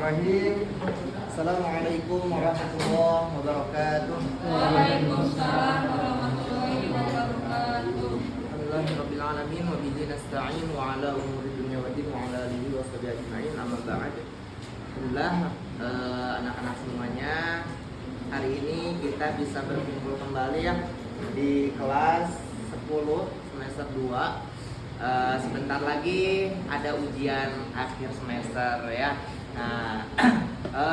Bismillahirrahmanirrahim. Assalamualaikum warahmatullahi wabarakatuh. Waalaikumsalam warahmatullahi wabarakatuh. Alhamdulillahirabbil alamin wa bihi nasta'in wa ala umuri dunya waddin wa ala alihi wa sahbihi ajma'in. Amma ba'd. Alhamdulillah, anak-anak semuanya, hari ini kita bisa berkumpul kembali ya di kelas 10 semester 2. Sebentar lagi ada ujian akhir semester ya. Nah,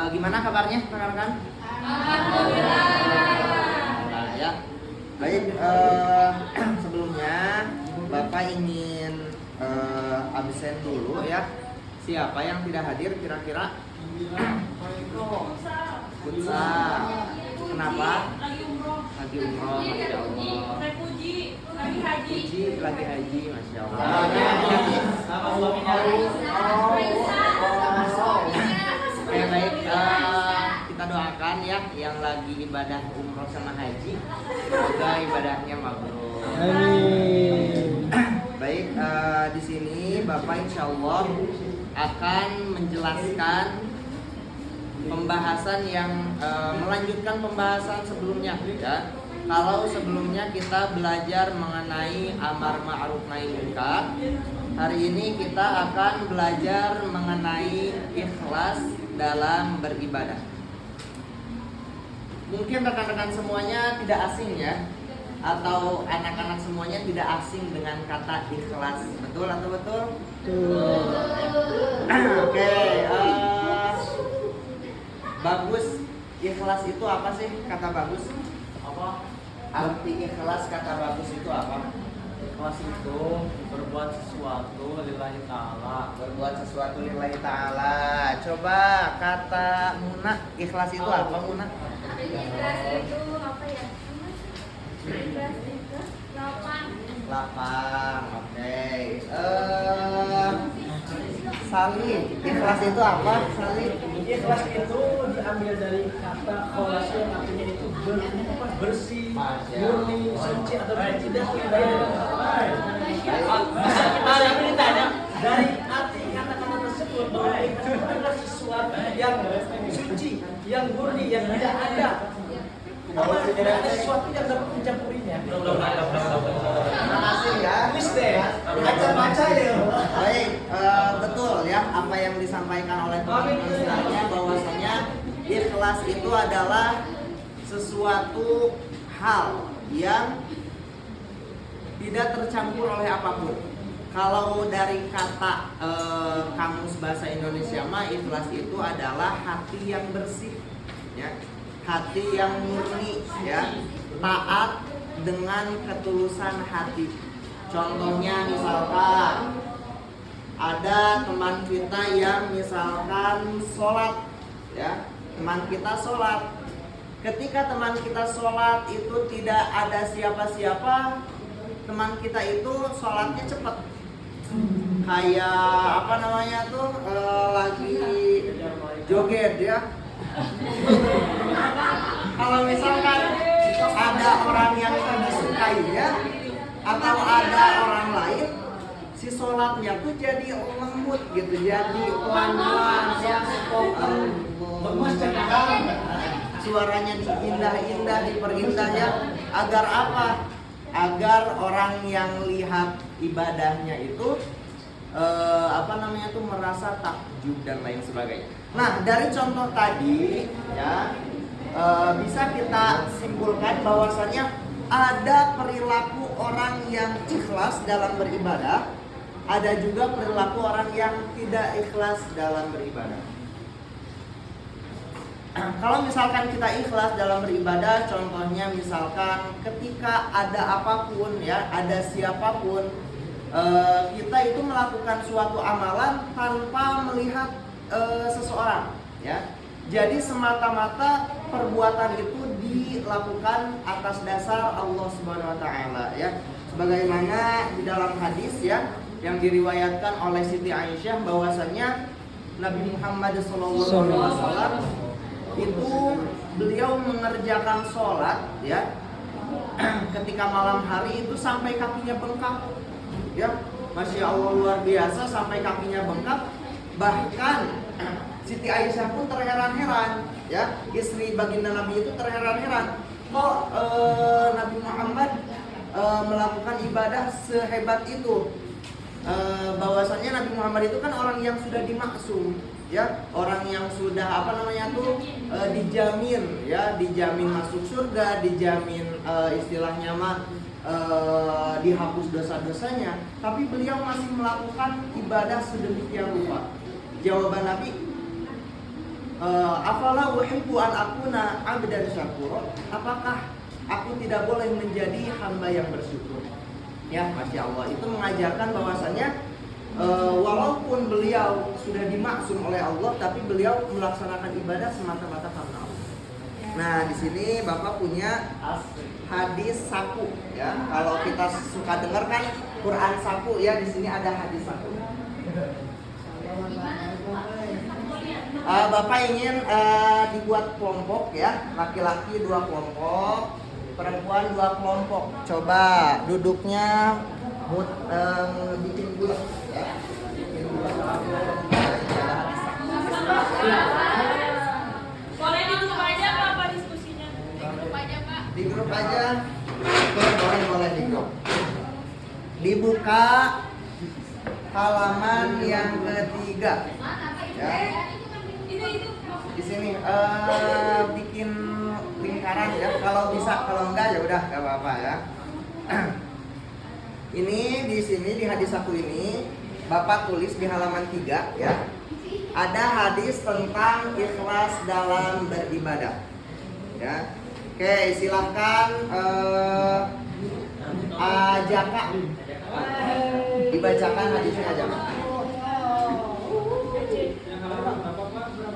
gimana kabarnya rekan-rekan? Alhamdulillah. Nah, ya. Baik, sebelumnya Bapak ingin absen dulu ya. Siapa yang tidak hadir kira-kira? Futsal. Kenapa? Lagi umroh, masya Allah. Lagi haji, masya Allah. Oke, baik, kita doakan ya yang lagi ibadah umroh sama haji, semoga ibadahnya mabrur. Amin. Baik, di sini Bapak insya Allah akan menjelaskan pembahasan yang melanjutkan pembahasan sebelumnya ya. Kalau sebelumnya kita belajar mengenai amar ma'ruf nahi munkar, hari ini kita akan belajar mengenai ikhlas dalam beribadah. Mungkin rekan-rekan semuanya tidak asing ya, atau anak-anak semuanya tidak asing dengan kata ikhlas. Betul atau betul? Oke, bagus. Ikhlas itu apa sih kata bagus? Apa? Arti ikhlas kata bagus itu apa? Ikhlas itu berbuat sesuatu lillahi ta'ala. Berbuat sesuatu lillahi ta'ala. Coba kata Muna, ikhlas itu apa Muna? Ikhlas itu apa ya? Ikhlas itu Lapang. Oke. Salih, ikhlas itu apa? Salih. Ikhlas itu diambil dari kata kholas yang artinya itu bersih, murni, suci atau tidak. Tapi ditanya dari arti kata-kata tersebut bahwa ikhlas itu adalah sesuatu yang suci, yang murni, yang tidak ada. Tidak ada sesuatu yang dapat mencampurinya. Terima kasih ya. Baca ya. Baik, betul ya apa yang disampaikan oleh teman-teman semuanya, bahwasanya ikhlas itu adalah sesuatu hal yang tidak tercampur oleh apapun. Kalau dari kata kamus bahasa Indonesia mah, ikhlas itu adalah hati yang bersih ya. Hati yang murni ya, taat dengan ketulusan hati. Contohnya misalkan ada teman kita yang misalkan sholat ya, teman kita sholat. Ketika teman kita sholat itu tidak ada siapa-siapa, teman kita itu sholatnya cepat. Kayak apa namanya tuh, lagi joget ya. Kalau misalkan ada orang yang disukainya atau ada orang lain, si sholatnya tuh jadi lembut gitu, jadi pelan-pelan, suaranya diindah-indah, diperindah ya. Agar apa? Agar orang yang lihat ibadahnya itu merasa takjub dan lain sebagainya. Nah, dari contoh tadi ya, bisa kita simpulkan bahwasanya ada perilaku orang yang ikhlas dalam beribadah, ada juga perilaku orang yang tidak ikhlas dalam beribadah. Kalau misalkan kita ikhlas dalam beribadah, contohnya misalkan ketika ada apapun ya, ada siapapun, kita itu melakukan suatu amalan tanpa melihat seseorang ya. Jadi semata-mata perbuatan itu dilakukan atas dasar Allah Subhanahu wa taala ya. Sebagaimana di dalam hadis ya yang diriwayatkan oleh Siti Aisyah, bahwasanya Nabi Muhammad SAW itu beliau mengerjakan sholat ya ketika malam hari itu sampai kakinya bengkak ya, Masya Allah luar biasa, sampai kakinya bengkak. Bahkan Siti Aisyah pun terheran-heran, ya, istri baginda Nabi itu terheran-heran. Kok Nabi Muhammad melakukan ibadah sehebat itu? Bahwasannya Nabi Muhammad itu kan orang yang sudah dimaksum, ya, orang yang sudah dijamin, ya, dijamin masuk surga, dijamin istilahnya mah dihapus dosa-dosanya, tapi beliau masih melakukan ibadah sedemikian rupa. Jawaban Nabi, afala uhibbu an akuna abdan syakura, apakah aku tidak boleh menjadi hamba yang bersyukur? Ya, Masya Allah, itu mengajarkan bahwasannya walaupun beliau sudah dimaksum oleh Allah, tapi beliau melaksanakan ibadah semata-mata karena Allah. Nah, di sini Bapak punya hadis saku, ya. Kalau kita suka dengar kan Quran saku, ya, di sini ada hadis saku. Bapak ingin dibuat kelompok, ya, laki-laki 2 kelompok, perempuan 2 kelompok. Coba duduknya bikin bulat, ya. Bikin bulat. Boleh di grup aja apa diskusinya? Di grup aja, Pak. Di grup aja. Boleh di grup. Dibuka halaman yang ketiga. Ya. Di sini bikin lingkaran, ya. Kalau bisa, kalau enggak ya udah enggak apa-apa, ya. Ini di sini di hadis aku ini Bapak tulis di halaman 3, ya. Ada hadis tentang ikhlas dalam beribadah. Ya. Oke, silahkan Jaka dibacakan hadisnya aja.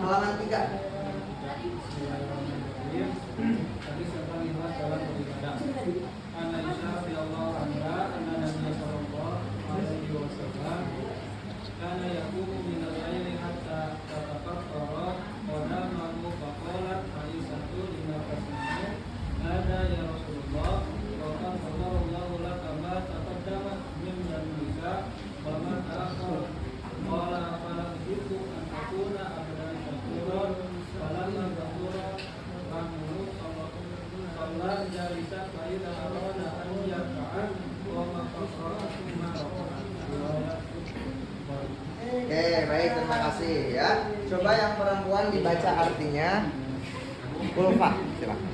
Halaman 3. Oke, baik, terima kasih, ya. Coba yang perempuan dibaca artinya. Ulfa, silakan.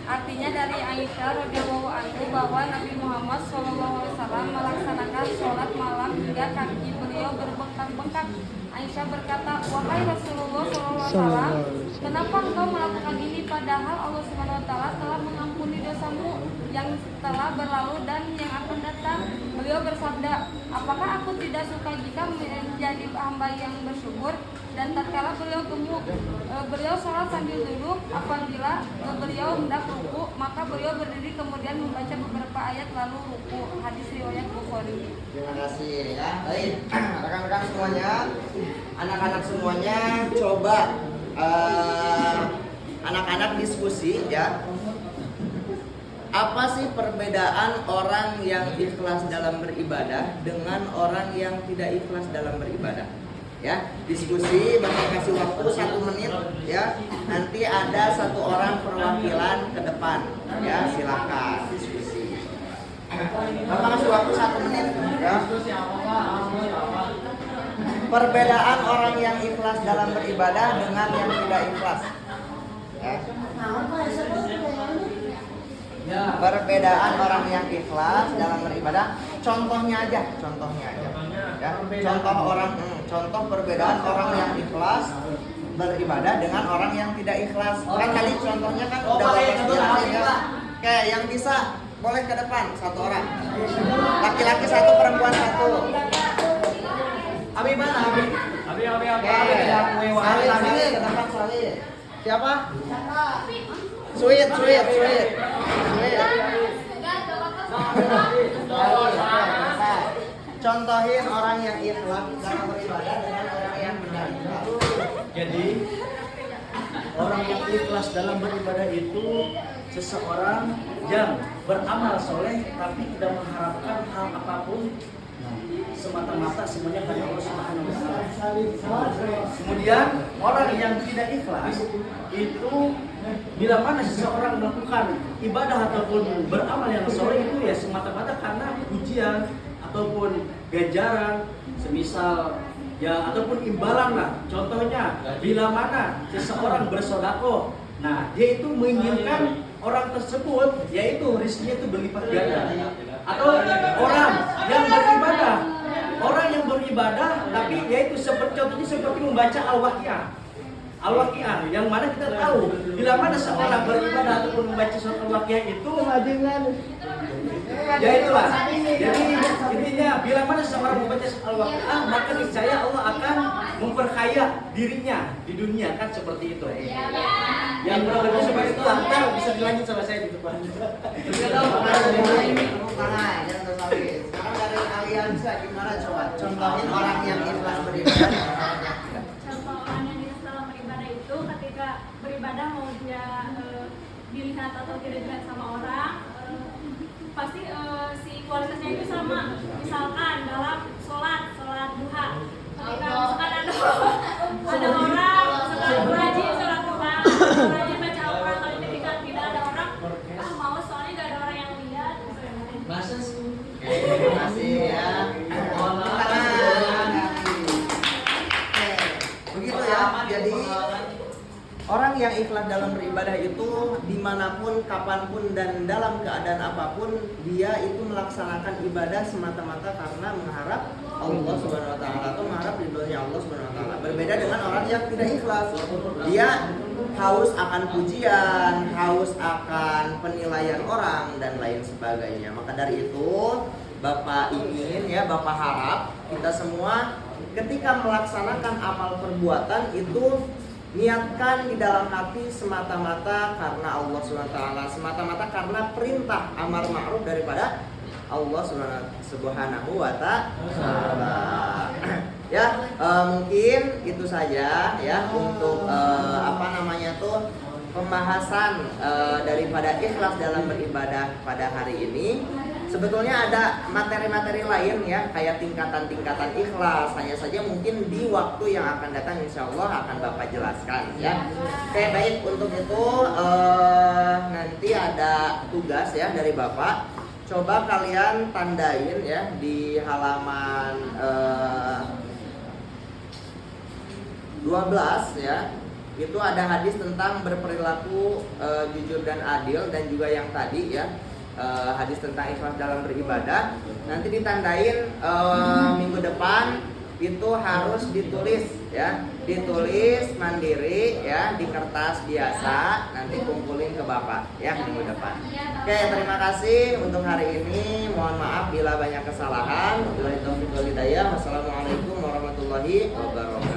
Artinya dari Aisyah radhiyallahu anhu bahwa Nabi Muhammad SAW melaksanakan sholat malam hingga kaki beliau berbengkak-bengkak. Aisyah berkata, wahai Rasulullah SAW, kenapa engkau melakukan ini padahal Allah SWT telah mengampuni dosamu yang telah berlalu dan yang akan datang? Beliau bersabda, apakah aku tidak suka jika menjadi hamba yang bersyukur? Dan tatkala beliau gemuk, beliau sholat sambil duduk. Apabila beliau hendak ruku, maka beliau berdiri kemudian membaca beberapa ayat lalu ruku. Hadis riwayat Bukhari. Terima kasih, ya. Baik, rekan-rekan semuanya, anak-anak semuanya, coba anak-anak diskusi, ya. Apa sih perbedaan orang yang ikhlas dalam beribadah dengan orang yang tidak ikhlas dalam beribadah? Ya, diskusi, Bapak kasih waktu 1 menit, ya. Nanti ada 1 orang perwakilan ke depan, ya, silakan diskusi. Bapak kasih waktu 1 menit, ya. Perbedaan orang yang ikhlas dalam beribadah dengan yang tidak ikhlas, ya. Perbedaan orang yang ikhlas dalam beribadah, contohnya aja, ya. Contoh perbedaan orang yang ikhlas beribadah dengan orang yang tidak ikhlas. Kan tadi contohnya kan udah Bapak jelasin, ya. Oke, yang bisa boleh ke depan 1 orang. Laki-laki 1, perempuan 1. Abi mana Abi? Abi. Salih ke depan, Salih. Siapa? Sweet. Contohin orang yang ikhlas dalam beribadah dengan orang yang tidak ikhlas. Jadi orang yang ikhlas dalam beribadah itu seseorang yang beramal soleh tapi tidak mengharapkan hal apapun semata-mata semuanya karena Allah Subhanahu wa Ta'ala. Kemudian orang yang tidak ikhlas itu bila mana seseorang melakukan ibadah ataupun beramal yang soleh itu ya semata-mata karena pujian ataupun ganjaran, semisal ya ataupun imbalan lah. Contohnya bila mana seseorang bersedekah, nah dia itu menginginkan orang tersebut yaitu rezekinya itu berlipat ganda. Atau orang yang beribadah tapi yaitu contohnya seperti membaca Al-Waqiah yang mana kita tahu bila mana seorang beribadah ataupun membaca surat Al-Waqiah itu ya itulah. Jadi intinya bila mana seorang membaca Al-Waqiah maka niscaya Allah akan memperkaya dirinya di dunia, kan seperti itu. Yang kurang lebih seperti itu. Ntar bisa dilanjut sama saya di depan. Sekarang dari Aliansa gimana coba? Contohin orang yang ikhlas beribadah. Contoh orang yang ikhlas dalam beribadah itu ketika beribadah mau dia dilihat atau tidak dilihat sama orang, pasti si kualitasnya itu sama. Misalkan dalam sholat duha, ketika misalkan ada orang misalkan rajin sholat duha, rajin baca Al-Quran, tapi ketika tidak ada orang, males soalnya tidak ada orang yang lihat. Masa sih? Terima kasih ya. Begitu ya. Jadi orang yang ikhlas dalam beribadah itu dimanapun, kapanpun, dan dalam keadaan apapun dia itu melaksanakan ibadah semata-mata karena mengharap Allah Subhanahu Wa Taala atau mengharap ridhonya Allah Subhanahu Wa Taala. Berbeda dengan orang yang tidak ikhlas, dia haus akan pujian, haus akan penilaian orang dan lain sebagainya. Maka dari itu Bapak ingin ya, Bapak harap kita semua ketika melaksanakan amal perbuatan itu niatkan di dalam hati semata-mata karena Allah SWT, semata-mata karena perintah amar ma'ruf daripada Allah Subhanahu wa Ta'ala. Ya, mungkin itu saja ya untuk pembahasan daripada ikhlas dalam beribadah pada hari ini. Sebetulnya ada materi-materi lain ya, kayak tingkatan-tingkatan ikhlas. Hanya saja mungkin di waktu yang akan datang insya Allah akan Bapak jelaskan ya. Oke, baik, untuk itu nanti ada tugas ya dari Bapak. Coba kalian tandain ya di halaman 12 ya. Itu ada hadis tentang berperilaku jujur dan adil, dan juga yang tadi ya, hadis tentang ikhlas dalam beribadah. Nanti ditandain minggu depan itu harus ditulis ya, ditulis mandiri ya di kertas biasa, nanti kumpulin ke Bapak ya minggu depan. Oke, terima kasih untuk hari ini. Mohon maaf bila banyak kesalahan. Wabillahi taufiq wal hidayah. Wassalamualaikum warahmatullahi wabarakatuh.